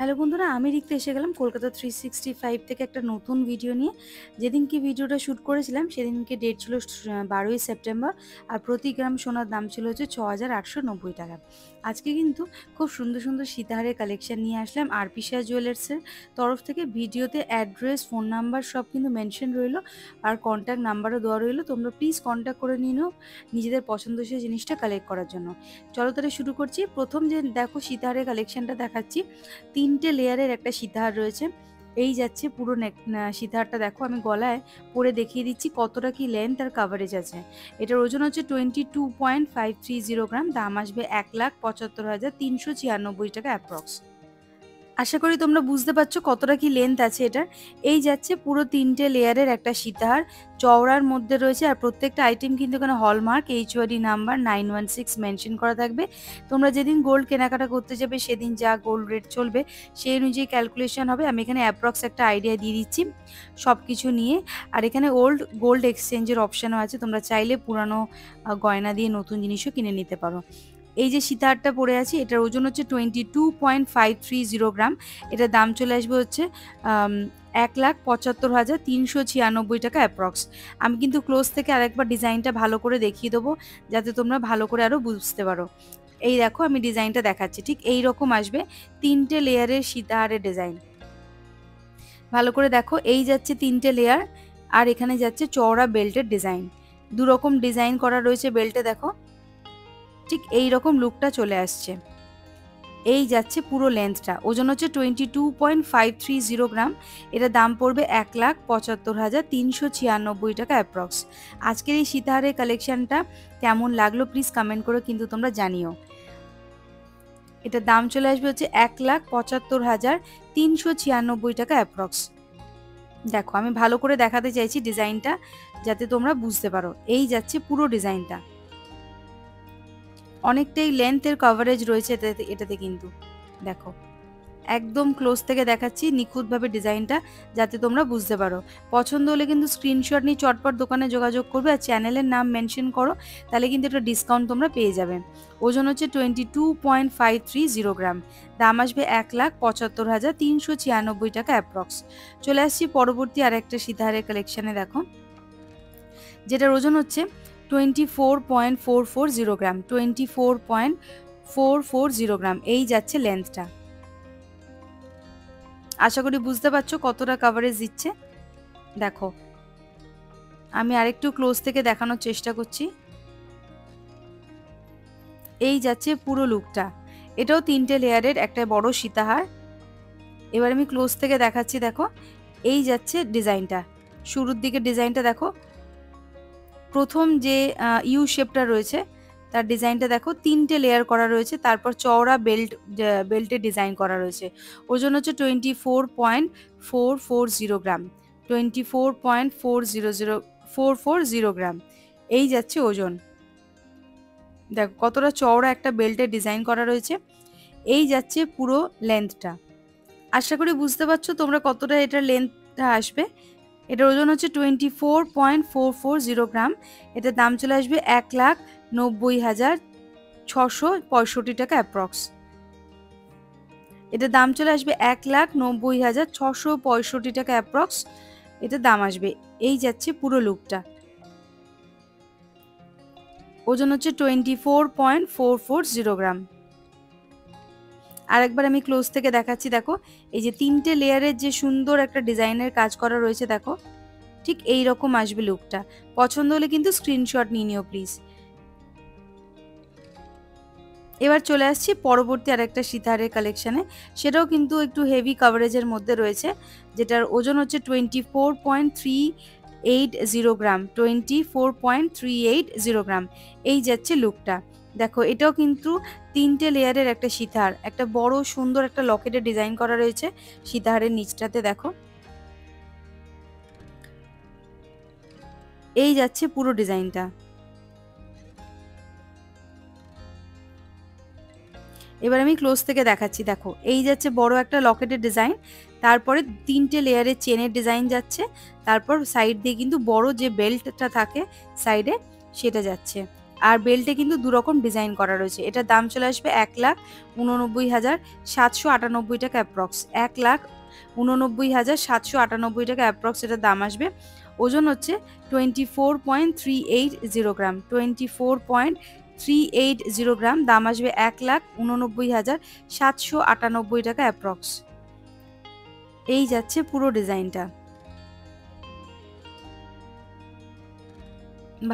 Hello বন্ধুরা, আমি রিক্তা এসে গেলাম কলকাতা 365 থেকে একটা নতুন ভিডিও নিয়ে। যেদিনকে ভিডিওটা শ্যুট করেছিলাম সেদিনকে ডেট ছিল 12ই সেপ্টেম্বর, আর প্রতি গ্রাম সোনার দাম ছিল হচ্ছে 6,890 টাকা। আজকে কিন্তু খুব সুন্দর সুন্দর সীতাহারের কালেকশন নিয়ে আসলাম আরপিসা জুয়েলার্সের তরফ থেকে। ভিডিওতে অ্যাড্রেস, ফোন নাম্বার সব কিন্তু মেনশন রইলো, আর কন্ট্যাক্ট নাম্বারও দেওয়া রইলো। তোমরা প্লিজ কন্ট্যাক্ট করে নিয়ে নাও নিজেদের পছন্দসই জিনিসটা কালেক্ট করার জন্য। চলো তাহলে শুরু করছি। প্রথম যে দেখো সীতাহারের কালেকশনটা দেখাচ্ছি, 3টে লেয়ারের একটা সীতাহার রয়েছে। এই যাচ্ছে পুরো সীতাহারটা দেখো, আমি গলায় পরে দেখিয়ে দিচ্ছি কতটা কি লেন্থ আর কাভারেজ আছে। এটার ওজন হচ্ছে 22.530 গ্রাম, দাম আসবে 1,75,396 টাকা অ্যাপ্রক্স। আশা করি তোমরা বুঝতে পারছো কতটা কি লেন্থ আছে এটার। এই যাচ্ছে পুরো 3টে লেয়ারের একটা সীতাহার, চওড়ার মধ্যে রয়েছে, আর প্রত্যেকটা আইটেম কিন্তু এখানে হলমার্ক HOD নাম্বার 916 মেনশন করা থাকবে। তোমরা যেদিন গোল্ড কেনাকাটা করতে যাবে সেদিন যা গোল্ড রেট চলবে সেই অনুযায়ী ক্যালকুলেশন হবে। আমি এখানে অ্যাপ্রক্স একটা আইডিয়া দিয়ে দিচ্ছি সব কিছু নিয়ে। আর এখানে ওল্ড গোল্ড এক্সচেঞ্জের অপশানও আছে, তোমরা চাইলে পুরানো গয়না দিয়ে নতুন জিনিসও কিনে নিতে পারো। এই যে সীতাহারটা পরে আছি এটার ওজন হচ্ছে 22.530 গ্রাম। এটার দাম চলে আসবে হচ্ছে 1,75,396 টাকা অ্যাপ্রক্স। আমি কিন্তু ক্লোজ থেকে আরেকবার ডিজাইনটা ভালো করে দেখিয়ে দেবো যাতে তোমরা ভালো করে আরও বুঝতে পারো। এই দেখো আমি ডিজাইনটা দেখাচ্ছি, ঠিক এই রকম আসবে 3টে লেয়ারের সীতাহারের ডিজাইন। ভালো করে দেখো, এই যাচ্ছে 3টে লেয়ার, আর এখানে যাচ্ছে চওড়া বেল্টের ডিজাইন। দুরকম ডিজাইন করা রয়েছে বেল্টে, দেখো ঠিক এই রকম লুকটা চলে আসছে। এই যাচ্ছে পুরো লেন্থটা, ওজন হচ্ছে 22.530 গ্রাম। এটা দাম পড়বে 1,75,396 টাকা অ্যাপ্রক্স। আজকের এই সীতাহারের কালেকশনটা কেমন লাগলো প্লিজ কমেন্ট করে কিন্তু তোমরা জানিও। এটার দাম চলে আসবে হচ্ছে 1,75,396 টাকা অ্যাপ্রক্স। দেখো আমি ভালো করে দেখাতে চাইছি ডিজাইনটা যাতে তোমরা বুঝতে পারো। এই যাচ্ছে পুরো ডিজাইনটা, অনেকটাই লেন্থের কভারেজ রয়েছে এটাতে কিন্তু। দেখো একদম ক্লোজ থেকে দেখাচ্ছি নিখুঁতভাবে ডিজাইনটা যাতে তোমরা বুঝতে পারো। পছন্দ হলে কিন্তু স্ক্রিনশট নিয়ে চটপট দোকানে যোগাযোগ করবে, আর চ্যানেলের নাম মেনশন করো, তাহলে কিন্তু একটা ডিসকাউন্ট তোমরা পেয়ে যাবে। ওজন হচ্ছে 22.530 গ্রাম, দাম আসবে 1,75,396 টাকা অ্যাপ্রক্স। চলে আসছি পরবর্তী আর একটা সীতাহারের কালেকশানে, দেখো যেটার ওজন হচ্ছে 24.440 গ্রাম, 24.440 গ্রাম। এই যাচ্ছে লেন্থটা, আশা করি বুঝতে পারছো কতটা কভারেজ দিচ্ছে। দেখো আমি আরেকটু ক্লোজ থেকে দেখানোর চেষ্টা করছি। এই যাচ্ছে পুরো লুকটা, এটাও 3টে লেয়ারের একটা বড় সীতাহার। এবার আমি ক্লোজ থেকে দেখাচ্ছি, দেখো এই যাচ্ছে ডিজাইনটা, শুরুর দিকে ডিজাইনটা দেখো, প্রথম যে ইউ শেপটা রয়েছে তার ডিজাইনটা দেখো, 3টে লেয়ার করা রয়েছে, তারপর চওড়া বেল্টের ডিজাইন করা রয়েছে। ওজন হচ্ছে 24.440 গ্রাম, 24.440 গ্রাম। এই যাচ্ছে ওজন, দেখো কতটা চওড়া একটা বেল্টের ডিজাইন করা রয়েছে। এই যাচ্ছে পুরো লেন্থটা, আশা করি বুঝতে পারছো তোমরা কতটা এটার লেন্থটা আসবে। এটার ওজন হচ্ছে 24.440 গ্রাম। এটার দাম চলে আসবে 1,90,665 টাকা অ্যাপ্রক্স। এটার দাম চলে আসবে 1,90,665 টাকা অ্যাপ্রক্স। এটার দাম আসবে। এই যাচ্ছে পুরো লুকটা, ওজন হচ্ছে 24.440 গ্রাম। আরেকবার আমি ক্লোজ থেকে দেখাচ্ছি, দেখো এই যে 3টে লেয়ারের যে সুন্দর একটা ডিজাইনের কাজ করা রয়েছে, দেখো ঠিক এই রকম আসবে লুকটা। পছন্দ হলে কিন্তু স্ক্রিনশট নিয়ে নিও প্লিজ। এবার চলে আসছি পরবর্তী আরেকটা সীতাহারের কালেকশানে, সেটাও কিন্তু একটু হেভি কভারেজের মধ্যে রয়েছে, যেটার ওজন হচ্ছে 24.380 গ্রাম, 24.380 গ্রাম। এই যাচ্ছে লুকটা, দেখো এটাও কিন্তু 3টে লেয়ারের একটা সীতাহার, একটা বড় সুন্দর একটা লকেটের ডিজাইন করা রয়েছে সীতাহারের নিচটাতে। দেখো এই যাচ্ছে পুরো ডিজাইনটা। এবার আমি ক্লোজ থেকে দেখাচ্ছি, দেখো এই যাচ্ছে বড় একটা লকেটের ডিজাইন, তারপরে 3টে লেয়ারের চেনের ডিজাইন যাচ্ছে, তারপর সাইড দিয়ে কিন্তু বড় যে বেল্টটা থাকে সাইডে সেটা যাচ্ছে। আর বেল্টে কিন্তু দু রকম ডিজাইন করা রয়েছে। এটার দাম চলে আসবে 1,89,798 টাকা অ্যাপ্রক্স। 1,89,798 টাকা অ্যাপ্রক্স এটার দাম আসবে। ওজন হচ্ছে 24.380 গ্রাম, 24.380 গ্রাম। দাম আসবে 1,89,798 টাকা অ্যাপ্রক্স। এই যাচ্ছে পুরো ডিজাইনটা।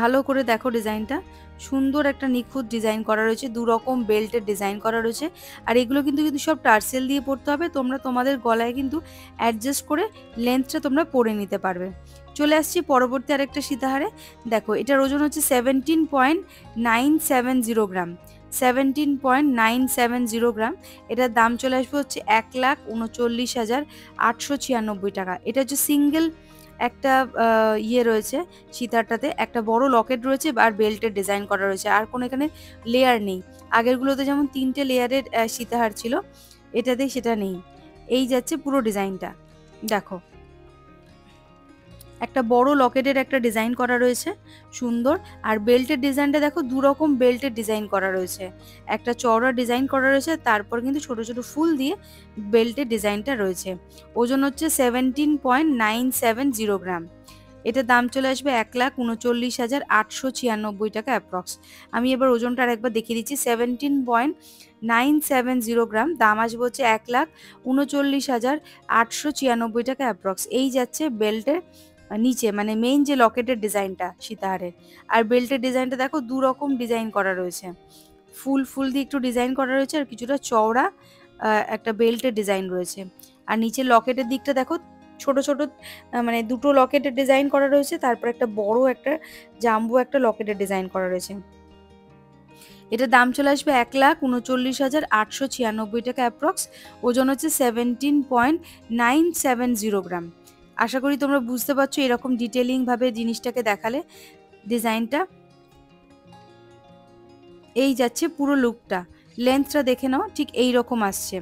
ভালো করে দেখো ডিজাইনটা, সুন্দর একটা নিখুঁত ডিজাইন করা রয়েছে, দু রকম বেল্টের ডিজাইন করা রয়েছে। আর এগুলো কিন্তু কিন্তু সব টার্সেল দিয়ে পরতে হবে, তোমরা তোমাদের গলায় কিন্তু অ্যাডজাস্ট করে লেন্থটা তোমরা পরে নিতে পারবে। চলে আসছি পরবর্তী আরেকটা সীতাহারে। দেখো এটার ওজন হচ্ছে 17.970 গ্রাম, 17.970 গ্রাম। এটার দাম চলে আসবে হচ্ছে 1,39,896 টাকা। এটা হচ্ছে সিঙ্গেল একটা ইয়ে রয়েছে সীতারটাতে, একটা বড় লকেট রয়েছে আর বেল্টের ডিজাইন করা রয়েছে, আর কোনো এখানে লেয়ার নেই। আগেরগুলোতে যেমন 3টে লেয়ারের সীতাহার ছিল, এটাতে সেটা নেই। এই যাচ্ছে পুরো ডিজাইনটা, দেখো একটা বড় লকেটের একটা ডিজাইন করা রয়েছে সুন্দর। আর বেল্টের ডিজাইনটা দেখো, দু রকম বেল্টের ডিজাইন করা রয়েছে, একটা চওড়া ডিজাইন করা রয়েছে, তারপর কিন্তু ছোট ছোট ফুল দিয়ে বেল্টের ডিজাইনটা রয়েছে। ওজন হচ্ছে 17.970 গ্রাম। এটার দাম চলে আসবে 1,39,896 টাকা অ্যাপ্রক্স। আমি এবার ওজনটা আর একবার দেখিয়ে দিচ্ছি। 17.970 গ্রাম, দাম আসবে হচ্ছে 1,39,896 টাকা অ্যাপ্রক্স। এই যাচ্ছে বেল্টের নিচে, মানে মেইন যে লকেটের ডিজাইনটা সীতাহারের। আর বেল্টের ডিজাইনটা দেখো, দু রকম ডিজাইন করা রয়েছে, ফুল ফুল দিয়ে একটু ডিজাইন করা রয়েছে, আর কিছুটা চওড়া একটা বেল্টের ডিজাইন রয়েছে। আর নিচের লকেটের দিকটা দেখো, ছোট ছোট মানে দুটো লকেটের ডিজাইন করা রয়েছে, তারপর একটা বড় একটা জাম্বো একটা লকেটের ডিজাইন করা রয়েছে। এটার দাম চলে আসবে 1,39,896 টাকা অ্যাপ্রক্স। ওজন হচ্ছে 17.970 গ্রাম। আশা করি তোমরা বুঝতে পারছো এরকম ডিটেলিং ভাবে জিনিসটাকে দেখালে ডিজাইনটা। এই যাচ্ছে পুরো লুকটা, লেন্থটা দেখে নাও, ঠিক এই রকম আসছে।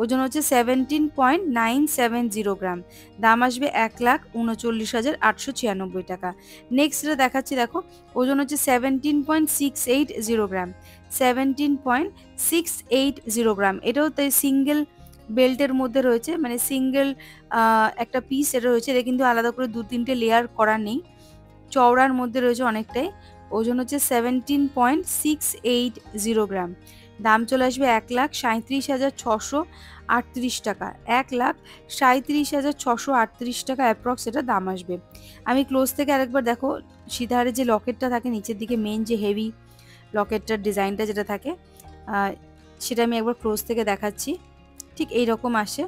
ওজন হচ্ছে 17.970 গ্রাম। দাম আসবে 1,39,896 টাকা। নেক্সট যেটা দেখাচ্ছি দেখো, ওজন হচ্ছে 17.680 গ্রাম, 17.680 গ্রাম। এটাও তাই সিঙ্গেল বেল্টের মধ্যে রয়েছে, মানে সিঙ্গেল একটা পিস এটা রয়েছে। এটা কিন্তু আলাদা করে 2-3টে লেয়ার করা নেই, চওড়ার মধ্যে রয়েছে অনেকটাই। ওজন হচ্ছে 17.680 গ্রাম। দাম চলে আসবে 1,37,638 টাকা, 1,37,638 টাকা অ্যাপ্রক্স এটা দাম আসবে। আমি ক্লোজ থেকে আরেকবার দেখো, সীতাহারের যে লকেটটা থাকে নিচের দিকে, মেন যে হেভি লকেটটার ডিজাইনটা যেটা থাকে, সেটা আমি একবার ক্লোজ থেকে দেখাচ্ছি। ঠিক এই রকম আসে।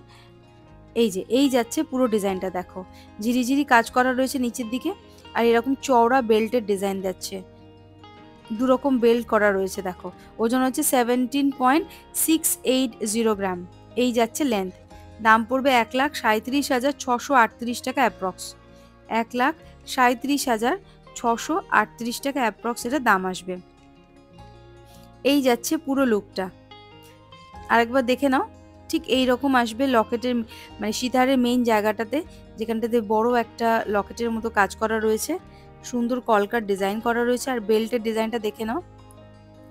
এই যে এই যাচ্ছে পুরো ডিজাইনটা, দেখো ঝিরিঝিরি কাজ করা রয়েছে নিচের দিকে, আর এরকম চওড়া বেল্টের ডিজাইন যাচ্ছে, দুরকম বেল্ট করা রয়েছে দেখো। ওজন হচ্ছে 17.680 গ্রাম। এই যাচ্ছে লেন্থ। দাম পড়বে 1,37,638 টাকা অ্যাপ্রক্স, 1,37,638 টাকা অ্যাপ্রক্স এটা দাম আসবে। এই যাচ্ছে পুরো লুকটা, আরেকবার দেখে নাও। ঠিক এই রকম আসবে লকেটের, মানে সীতাহারের মেইন জায়গাটাতে, যেখানটাতে বড় একটা লকেটের মতো কাজ করা রয়েছে, সুন্দর কলকার ডিজাইন করা রয়েছে। আর বেল্টের ডিজাইনটা দেখে নাও,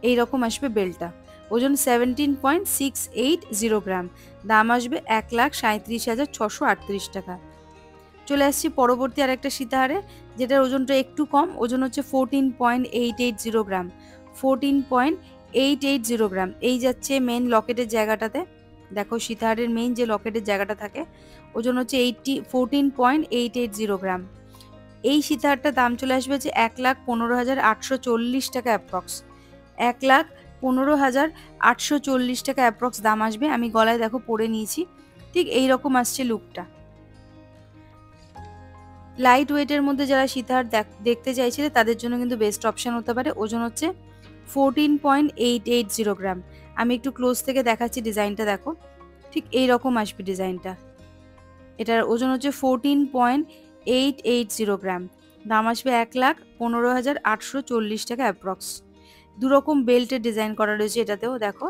এই রকম আসবে বেল্টটা। ওজন 17.680 গ্রাম। দাম আসবে 1,37,638 টাকা। চলে আসছি পরবর্তী আরেকটা সীতাহারে, যেটার ওজনটা একটু কম। ওজন হচ্ছে 14.880 গ্রাম, 14.880 গ্রাম। এই যাচ্ছে মেন লকেটের জায়গাটাতে, দেখো সীতাহারের মেইন যে লকেটের জায়গাটা থাকে। ওজন হচ্ছে 14.880 গ্রাম। এই সীতাহারটার দাম চলে আসবে হচ্ছে 1,15,840 টাকা অ্যাপ্রক্স, 1,15,840 টাকা অ্যাপ্রক্স দাম আসবে। আমি গলায় দেখো পরে নিয়েছি, ঠিক এই রকম আসছে লুকটা। লাইট ওয়েটের মধ্যে যারা সীতাহার দেখতে চাইছিলে তাদের জন্য কিন্তু বেস্ট অপশন হতে পারে। ওজন হচ্ছে 14.880 গ্রাম। আমি একটু ক্লোজ থেকে দেখাচ্ছি ডিজাইনটা, দেখো ঠিক এই রকম আসবে ডিজাইনটা। এটার ওজন হচ্ছে 14.880 গ্রাম। দাম আসবে 1,15,840 টাকা অ্যাপ্রক্স। দুরকম বেল্টের ডিজাইন করা রয়েছে এটাতেও, দেখো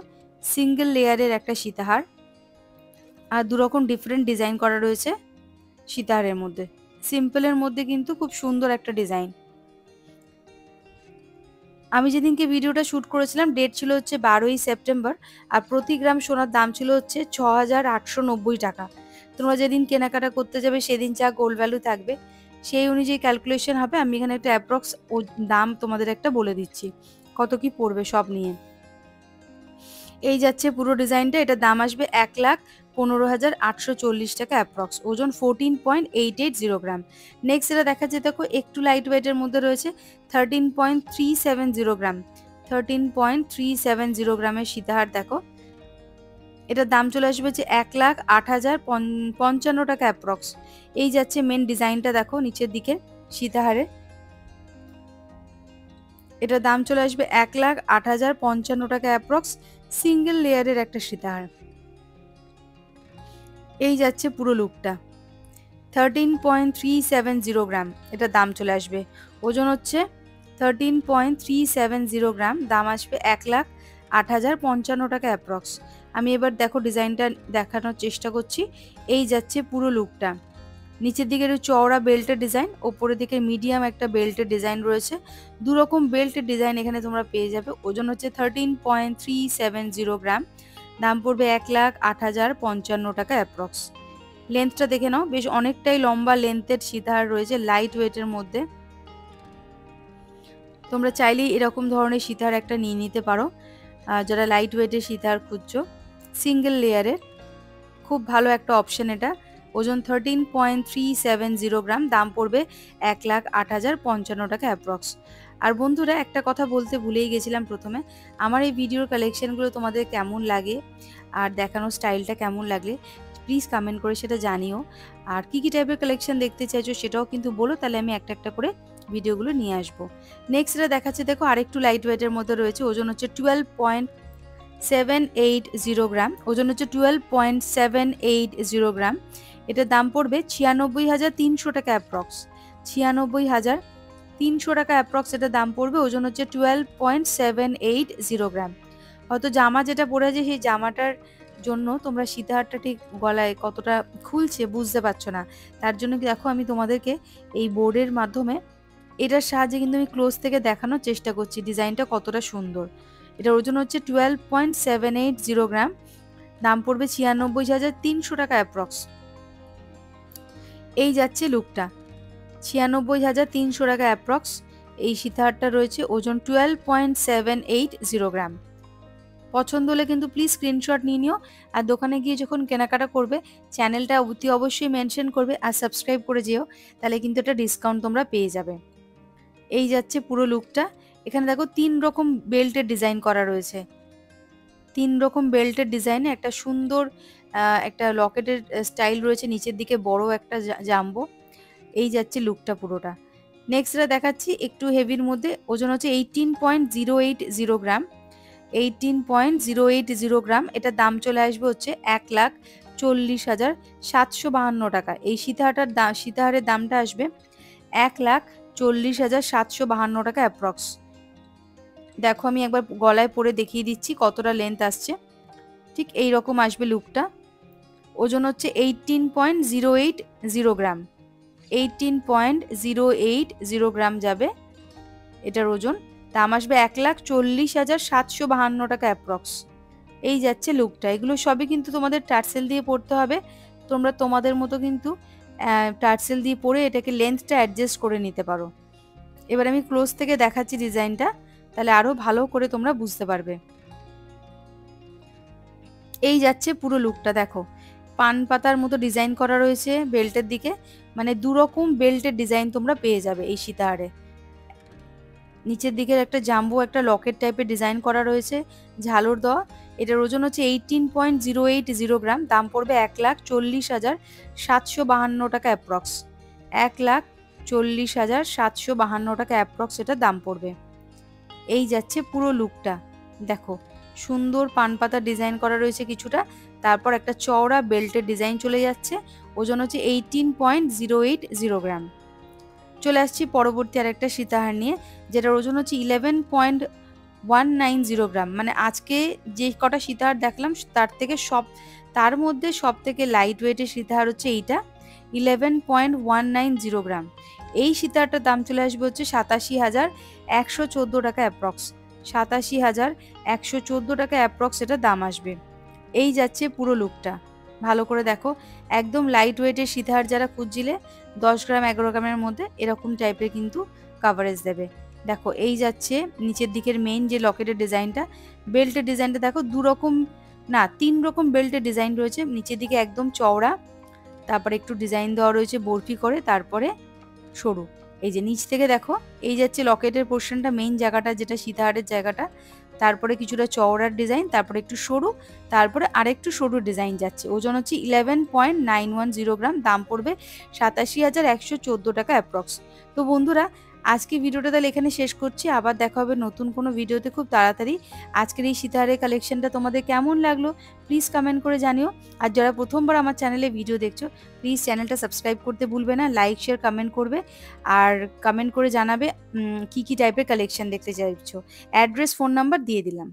সিঙ্গেল লেয়ারের একটা সীতাহার, আর দুরকম ডিফারেন্ট ডিজাইন করা রয়েছে সীতাহারের মধ্যে। সিম্পলের মধ্যে কিন্তু খুব সুন্দর একটা ডিজাইন। আমি যেদিনকে ভিডিওটা শ্যুট করেছিলাম ডেট ছিল হচ্ছে 12ই সেপ্টেম্বর, আর প্রতি গ্রাম সোনার দাম ছিল হচ্ছে 6,890 টাকা। তোমরা যেদিন কেনাকাটা করতে যাবে সেদিন যা গোল্ড ভ্যালু থাকবে সেই অনুযায়ী ক্যালকুলেশন হবে। আমি এখানে একটা অ্যাপ্রক্স দাম তোমাদের একটা বলে দিচ্ছি কত কি পড়বে সব নিয়ে। এই যাচ্ছে পুরো ডিজাইনটা, এটার দাম আসবে 1,15,840 টাকা অ্যাপ্রক্স, ওজন 14.880 গ্রাম। নেক্সট এটা দেখাচ্ছে দেখো একটু লাইট ওয়েটের মধ্যে রয়েছে 13.370 গ্রাম, 13.370 গ্রামের সীতাহার দেখো। এটার দাম চলে আসবে যে 1,08,055 টাকা অ্যাপ্রক্স। এই যাচ্ছে মেন ডিজাইনটা দেখো নিচের দিকে সীতাহারের, এটার দাম চলে আসবে 1,08,055 টাকা অ্যাপ্রক্স, সিঙ্গেল লেয়ারের একটা সীতাহার। এই যাচ্ছে পুরো লুকটা 13.370 গ্রাম, এটার দাম চলে আসবে, ওজন হচ্ছে 13.370 গ্রাম, দাম আসবে 1,08,055 টাকা অ্যাপ্রক্স। আমি এবার দেখো ডিজাইনটা দেখানোর চেষ্টা করছি। এই যাচ্ছে পুরো লুকটা, নিচের দিকে একটু চওড়া বেল্টের ডিজাইন, ওপরের দিকে মিডিয়াম একটা বেল্টের ডিজাইন রয়েছে, দুরকম বেল্টের ডিজাইন এখানে তোমরা পেয়ে যাবে। ওজন হচ্ছে 13.370 গ্রাম, দাম পড়বে 1,08,055 টাকা অ্যাপ্রক্স। লেন্থটা দেখে নাও, বেশ অনেকটাই লম্বা লেন্থের সীতাহার রয়েছে লাইট ওয়েটের মধ্যে। তোমরা চাইলেই এরকম ধরনের সীতাহার একটা নিয়ে নিতে পারো যারা লাইট ওয়েটের সীতাহার খুঁজছো, সিঙ্গেল লেয়ারের খুব ভালো একটা অপশন এটা। ওজন 13.370 গ্রাম, দাম পড়বে 1,08,055 টাকা অ্যাপ্রক্স। আর বন্ধুরা একটা কথা বলতে ভুলেই গেছিলাম প্রথমে, আমার এই ভিডিওর কালেকশনগুলো তোমাদের কেমন লাগে আর দেখানোর স্টাইলটা কেমন লাগলে প্লিজ কমেন্ট করে সেটা জানিও। আর কী কী টাইপের কালেকশন দেখতে চাইছো সেটাও কিন্তু বলো, তাহলে আমি একটা একটা করে ভিডিওগুলো নিয়ে আসবো। নেক্সট এটা দেখাচ্ছে দেখো আরেকটু লাইট ওয়েটের মধ্যে রয়েছে, ওজন হচ্ছে 12.780 গ্রাম, ওজন হচ্ছে 12.780 গ্রাম। এটার দাম পড়বে 96,300 টাকা অ্যাপ্রক্স, 96,300 টাকা অ্যাপ্রক্স এটার দাম পড়বে, ওজন হচ্ছে 12.780 গ্রাম। হয়তো জামা যেটা পরে আছে সেই জামাটার জন্য তোমরা সীতাহারটা ঠিক গলায় কতটা খুলছে বুঝতে পারছো না, তার জন্য দেখো আমি তোমাদেরকে এই বোর্ডের মাধ্যমে এটার সাহায্যে কিন্তু আমি ক্লোজ থেকে দেখানোর চেষ্টা করছি ডিজাইনটা কতটা সুন্দর। এটার ওজন হচ্ছে 12.780 গ্রাম, দাম পড়বে 96,300 টাকা অ্যাপ্রক্স। এই যাচ্ছে লুকটা 96,300 টাকা অ্যাপ্রক্স, এই সীতাহারটা রয়েছে, ওজন 12.780 গ্রাম। পছন্দ হলে কিন্তু প্লিজ স্ক্রিনশট নিয়ে নিও, আর দোকানে গিয়ে যখন কেনাকাটা করবে চ্যানেলটা অতি অবশ্যই মেনশন করবে আর সাবস্ক্রাইব করে যেও, তাহলে কিন্তু একটা ডিসকাউন্ট তোমরা পেয়ে যাবে। এই যাচ্ছে পুরো লুকটা, এখানে দেখো 3 রকম বেল্টের ডিজাইন করা রয়েছে, 3 রকম বেল্টের ডিজাইনে একটা সুন্দর একটা লকেটের স্টাইল রয়েছে, নিচের দিকে বড় একটা জাম্বো। এই যাচ্ছে লুকটা পুরোটা। নেক্সট এটা দেখাচ্ছি একটু হেভির মধ্যে, ওজন হচ্ছে 18.080 গ্রাম, 18.080 গ্রাম। এটার দাম চলে আসবে হচ্ছে 1,40,752 টাকা। এই সীতাহারের দামটা আসবে 1,40,752 টাকা অ্যাপ্রক্স। দেখো আমি একবার গলায় পরে দেখিয়ে দিচ্ছি কতটা লেন্থ আসছে, ঠিক এই রকম আসবে লুকটা। ওজন হচ্ছে 18.080 গ্রাম, 18.080 গ্রাম যাবে এটার ওজন, দাম আসবে 1,40,752 টাকা অ্যাপ্রক্স। এই যাচ্ছে লুকটা, এগুলো সবই কিন্তু তোমাদের টার্সেল দিয়ে পরতে হবে, তোমরা তোমাদের মতো কিন্তু টার্সেল দিয়ে পরে এটাকে লেন্থটা অ্যাডজাস্ট করে নিতে পারো। এবার আমি ক্লোজ থেকে দেখাচ্ছি ডিজাইনটা, তাহলে আরো ভালো করে তোমরা বুঝতে পারবে। এই যাচ্ছে পুরো লুকটা দেখো, পান পাতার মতো ডিজাইন করা রয়েছে বেল্টের দিকে, মানে দুরকম বেল্টের ডিজাইন তোমরা পেয়ে যাবে এই সীতাহারে। নিচের দিকের একটা জাম্বো একটা লকেট টাইপের ডিজাইন করা রয়েছে ঝালর দেওয়া। এটার ওজন হচ্ছে 18.080 গ্রাম, দাম পড়বে 1,40,752 টাকা অ্যাপ্রক্স, 1,40,752 টাকা অ্যাপ্রক্স এটা দাম পড়বে। এই যাচ্ছে পুরো লুকটা দেখো, সুন্দর পান পাতা ডিজাইন করা রয়েছে কিছুটা, তারপর একটা চওড়া বেল্টের ডিজাইন চলে যাচ্ছে, ওজন হচ্ছে 18.080 গ্রাম। চলে আসছি পরবর্তী আরেকটা সীতাহার নিয়ে, যেটার ওজন হচ্ছে 11.190 গ্রাম। মানে আজকে যে কটা সীতাহার দেখলাম তার মধ্যে সব থেকে লাইট ওয়েটের সীতাহার হচ্ছে এইটা, 11.190 গ্রাম। এই সীতাহারটার দাম চলে আসবে হচ্ছে 87,114 টাকা অ্যাপ্রক্স। 87,114 টাকা অ্যাপ্রক্স এটা দাম আসবে। এই যাচ্ছে পুরো লুকটা, ভালো করে দেখো। একদম লাইট ওয়েটের সীতাহার যারা খুঁজছিলে 10 গ্রাম 11 গ্রামের মধ্যে এরকম টাইপের কিন্তু কাভারেজ দেবে। দেখো এই যাচ্ছে নিচের দিকের মেইন যে লকেটের ডিজাইনটা, বেল্টের ডিজাইনটা দেখো 2 রকম না 3 রকম বেল্টের ডিজাইন রয়েছে। নিচের দিকে একদম চওড়া, তারপরে একটু ডিজাইন দেওয়া রয়েছে বরফি করে, তারপরে সরু। এই যে নিচ থেকে দেখো এই যাচ্ছে লকেটের পোর্শনটা, মেইন জায়গাটা যেটা সীতাহারের জায়গাটা, তারপরে কিছুটা চওড়ার ডিজাইন, তারপরে একটু সরু, তারপরে আরেকটু সরু ডিজাইন যাচ্ছে। ওজন হচ্ছে 11.910 গ্রাম, দাম পড়বে 87,114 টাকা অ্যাপ্রক্স। তো বন্ধুরা আজকে ভিডিওটা তাহলে এখানে শেষ করছি, আবার দেখা হবে নতুন কোনো ভিডিওতে খুব তাড়াতাড়ি। আজকের এই সীতাহারের কালেকশনটা তোমাদের কেমন লাগলো প্লিজ কমেন্ট করে জানিও। আর যারা প্রথমবার আমার চ্যানেলে ভিডিও দেখছো প্লিজ চ্যানেলটা সাবস্ক্রাইব করতে ভুলবে না, লাইক শেয়ার কমেন্ট করবে, আর কমেন্ট করে জানাবে কি কি টাইপের কালেকশন দেখতে চাইছো। অ্যাড্রেস ফোন নাম্বার দিয়ে দিলাম।